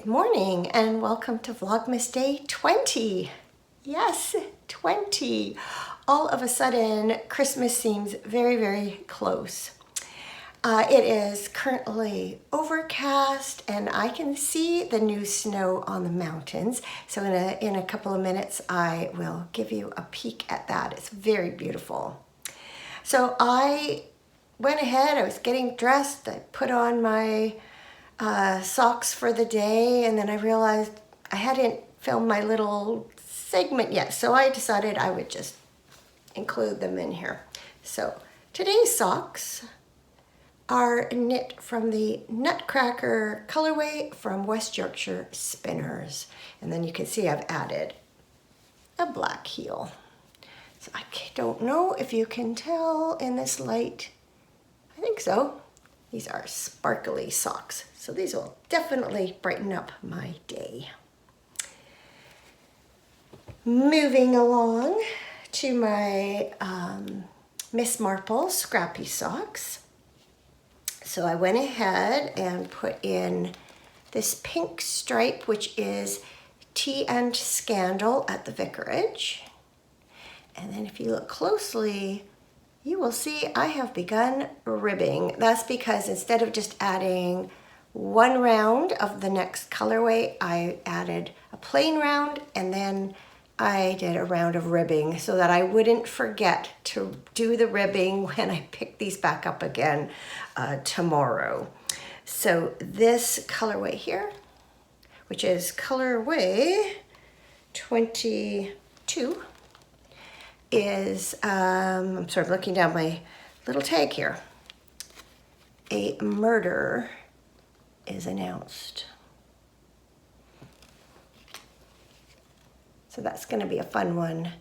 morning and welcome to Vlogmas Day 20. Yes, 20. All of a sudden, Christmas seems very, very close. It is currently overcast and I can see the new snow on the mountains. So in a couple of minutes, I will give you a peek at that. It's very beautiful. So I went ahead, I was getting dressed, I put on my socks for the day, and then I realized I hadn't filmed my little segment yet, so I decided I would just include them in here. So today's socks are knit from the Nutcracker colorway from West Yorkshire Spinners, and then you can see I've added a black heel. So I don't know if you can tell in this light. I think so. These are sparkly socks, so these will definitely brighten up my day. Moving along to my Miss Marple Scrappy socks. So I went ahead and put in this pink stripe, which is Tea and Scandal at the Vicarage. And then if you look closely, you will see I have begun ribbing. That's because instead of just adding one round of the next colorway, I added a plain round and then I did a round of ribbing so that I wouldn't forget to do the ribbing when I pick these back up again tomorrow. So this colorway here, which is colorway 22, is, I'm sort of looking down my little tag here. A murder is announced. So that's going to be a fun one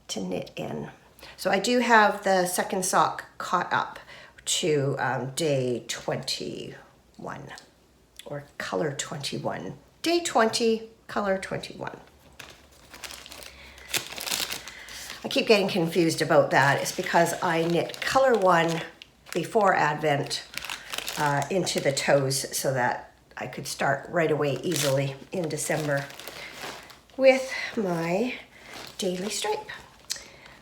to knit in. So I do have the second sock caught up to day 21 or color 21. Day 20, color 21. I keep getting confused about that. It's because I knit color 1 before Advent into the toes so that I could start right away easily in December with my daily stripe.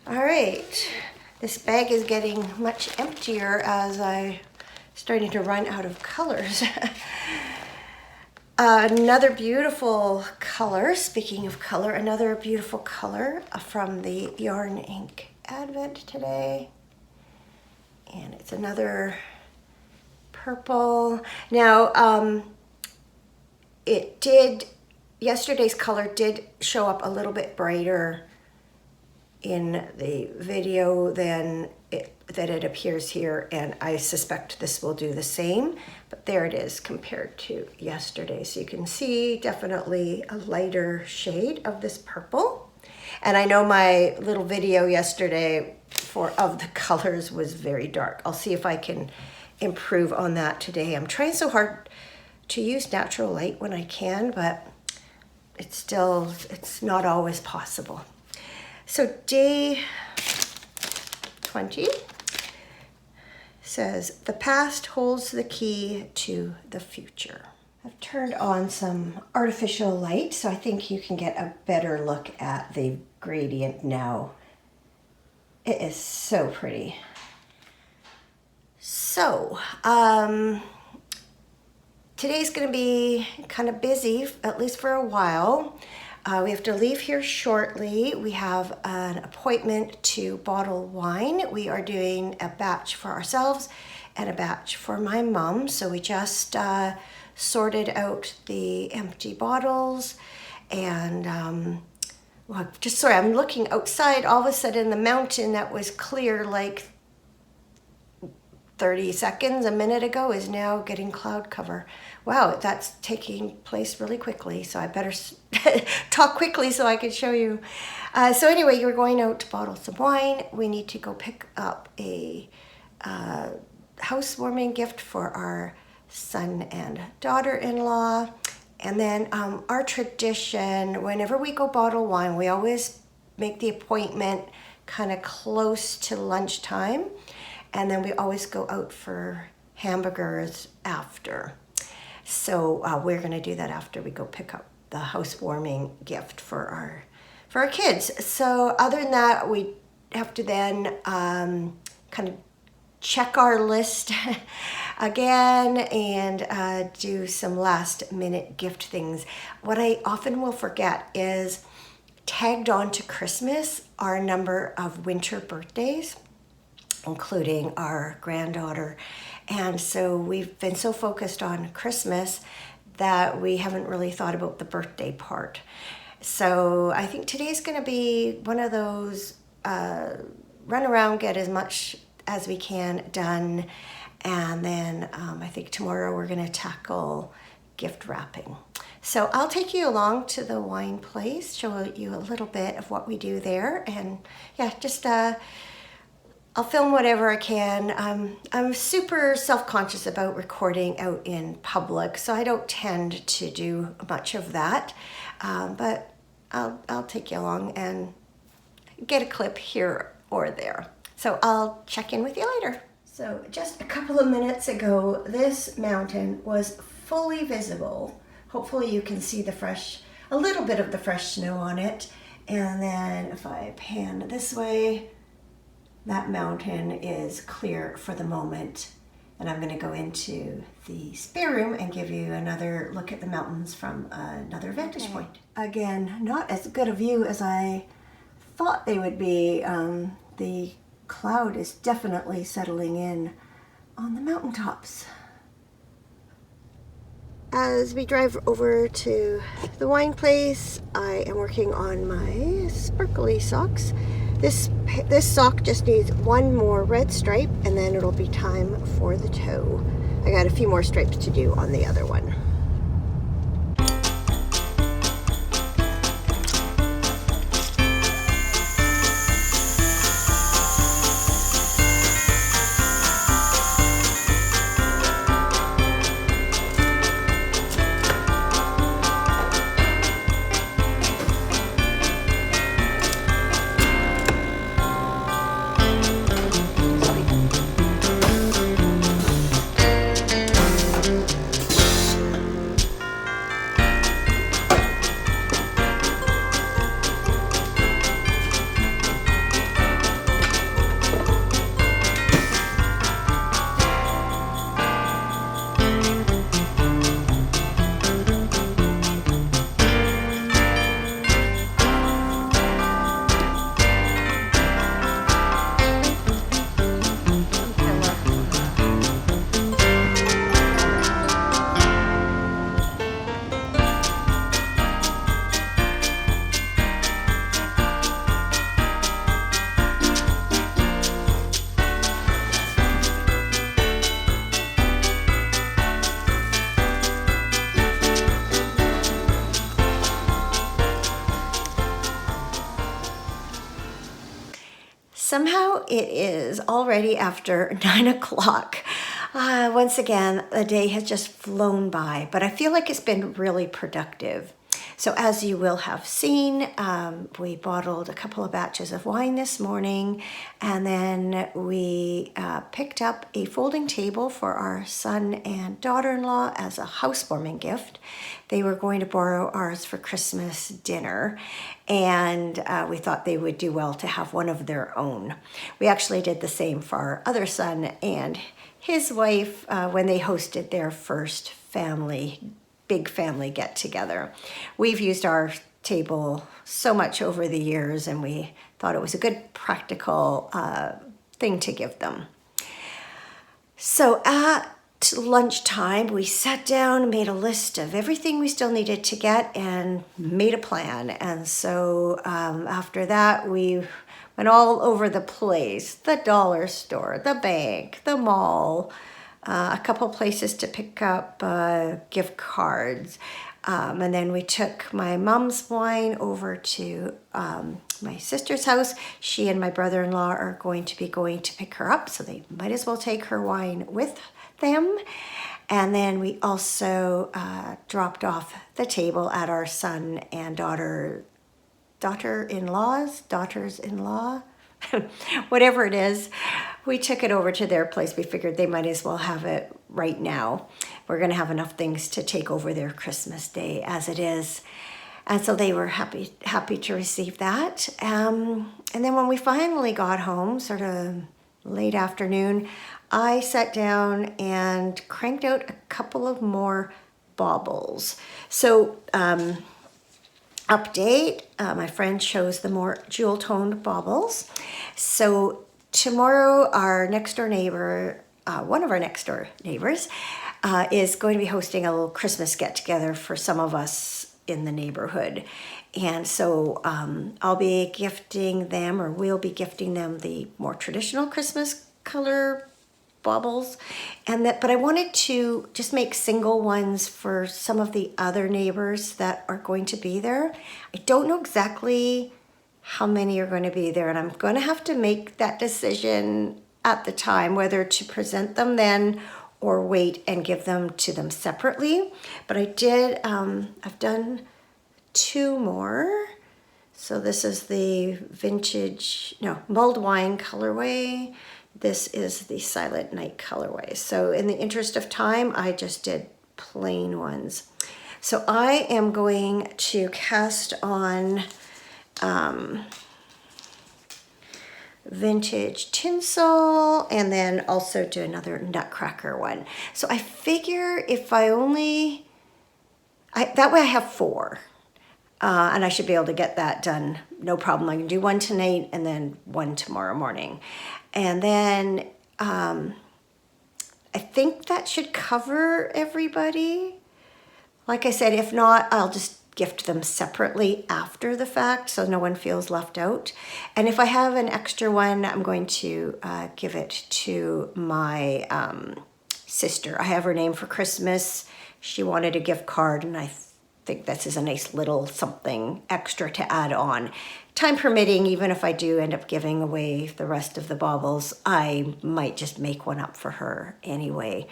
All right, this bag is getting much emptier as I'm starting to run out of colors. Another beautiful color, speaking of color, another beautiful color from the Yarn Ink Advent today. And it's another purple. Now, yesterday's color did show up a little bit brighter in the video than it appears here, and I suspect this will do the same, but there it is compared to yesterday. So you can see definitely a lighter shade of this purple. And I know my little video yesterday of the colors was very dark. I'll see if I can improve on that today. I'm trying so hard to use natural light when I can, but it's not always possible. So day 20 says, the past holds the key to the future. I've turned on some artificial light, so I think you can get a better look at the gradient now. It is so pretty. So, today's gonna be kind of busy, at least for a while. We have to leave here shortly. We have an appointment to bottle wine. We are doing a batch for ourselves and a batch for my mom. So we just sorted out the empty bottles and well, I'm looking outside. All of a sudden the mountain that was clear like 30 seconds, a minute ago, is now getting cloud cover. Wow, that's taking place really quickly, so I better talk quickly so I can show you. So anyway, you're going out to bottle some wine. We need to go pick up a housewarming gift for our son and daughter-in-law. And then our tradition, whenever we go bottle wine, we always make the appointment kind of close to lunchtime. And then we always go out for hamburgers after. So we're going to do that after we go pick up the housewarming gift for our kids. So other than that, we have to then kind of check our list again and do some last minute gift things. What I often will forget is tagged on to Christmas are a number of winter birthdays, including our granddaughter. And so we've been so focused on Christmas that we haven't really thought about the birthday part. So I think today's going to be one of those run around, get as much as we can done, and then I think tomorrow we're going to tackle gift wrapping. So I'll take you along to the wine place, show you a little bit of what we do there, and yeah, just I'll film whatever I can. I'm super self-conscious about recording out in public, so I don't tend to do much of that, but I'll take you along and get a clip here or there. So I'll check in with you later. So just a couple of minutes ago, this mountain was fully visible. Hopefully you can see a little bit of the fresh snow on it. And then if I pan this way, that mountain is clear for the moment. And I'm gonna go into the spare room and give you another look at the mountains from another vantage point. Again, not as good a view as I thought they would be. The cloud is definitely settling in on the mountaintops. As we drive over to the wine place, I am working on my sparkly socks. This sock just needs one more red stripe and then it'll be time for the toe. I got a few more stripes to do on the other one. Somehow it is already after 9 o'clock. Once again, the day has just flown by, but I feel like it's been really productive. So as you will have seen, we bottled a couple of batches of wine this morning, and then we picked up a folding table for our son and daughter-in-law as a housewarming gift. They were going to borrow ours for Christmas dinner, and we thought they would do well to have one of their own. We actually did the same for our other son and his wife when they hosted their first big family get together. We've used our table so much over the years, and we thought it was a good practical thing to give them. So at lunchtime, we sat down and made a list of everything we still needed to get and made a plan. And so after that, we went all over the place, the dollar store, the bank, the mall, a couple places to pick up gift cards. And then we took my mom's wine over to my sister's house. She and my brother-in-law are going to be going to pick her up, so they might as well take her wine with them. And then we also dropped off the table at our son and daughters-in-law, whatever it is. We took it over to their place. We figured they might as well have it right now. We're going to have enough things to take over their Christmas Day as it is. And so they were happy to receive that. And then when we finally got home, sort of late afternoon, I sat down and cranked out a couple of more baubles. So update, my friend chose the more jewel-toned baubles. So tomorrow our next door neighbor, one of our next door neighbors, is going to be hosting a little Christmas get-together for some of us in the neighborhood. And so I'll be gifting them, or we'll be gifting them, the more traditional Christmas color baubles, but I wanted to just make single ones for some of the other neighbors that are going to be there. I don't know exactly how many are going to be there, and I'm going to have to make that decision at the time whether to present them then or wait and give them to them separately. But I did, I've done 2 more. So this is the mulled wine colorway. This is the Silent Night colorway. So in the interest of time, I just did plain ones. So I am going to cast on vintage tinsel and then also do another nutcracker one. So I figure if that way I have 4. And I should be able to get that done, no problem. I can do one tonight and then one tomorrow morning. And then I think that should cover everybody. Like I said, if not, I'll just gift them separately after the fact so no one feels left out. And if I have an extra one, I'm going to give it to my sister. I have her name for Christmas. She wanted a gift card, and I think this is a nice little something extra to add on. Time permitting, even if I do end up giving away the rest of the baubles, I might just make one up for her anyway.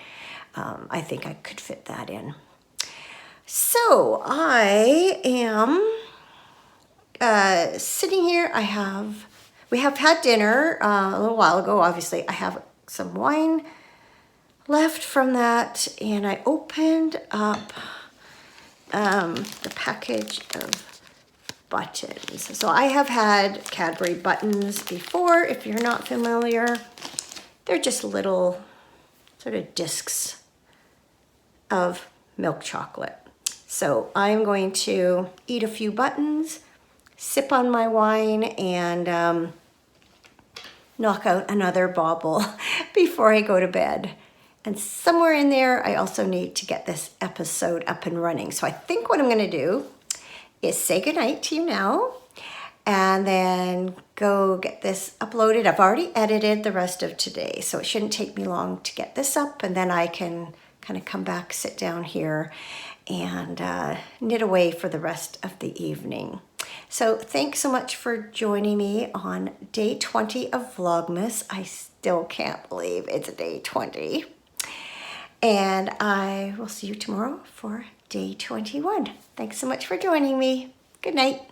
I think I could fit that in. So I am sitting here. We have had dinner a little while ago. Obviously, I have some wine left from that, and I opened up the package of buttons. So I have had Cadbury buttons before. If you're not familiar, they're just little sort of discs of milk chocolate. So I'm going to eat a few buttons, sip on my wine, and knock out another bauble before I go to bed. And somewhere in there, I also need to get this episode up and running. So I think what I'm going to do is say goodnight to you now and then go get this uploaded. I've already edited the rest of today, so it shouldn't take me long to get this up, and then I can kind of come back, sit down here, and knit away for the rest of the evening. So thanks so much for joining me on day 20 of Vlogmas. I still can't believe it's day 20. And I will see you tomorrow for day 21. Thanks so much for joining me. Good night.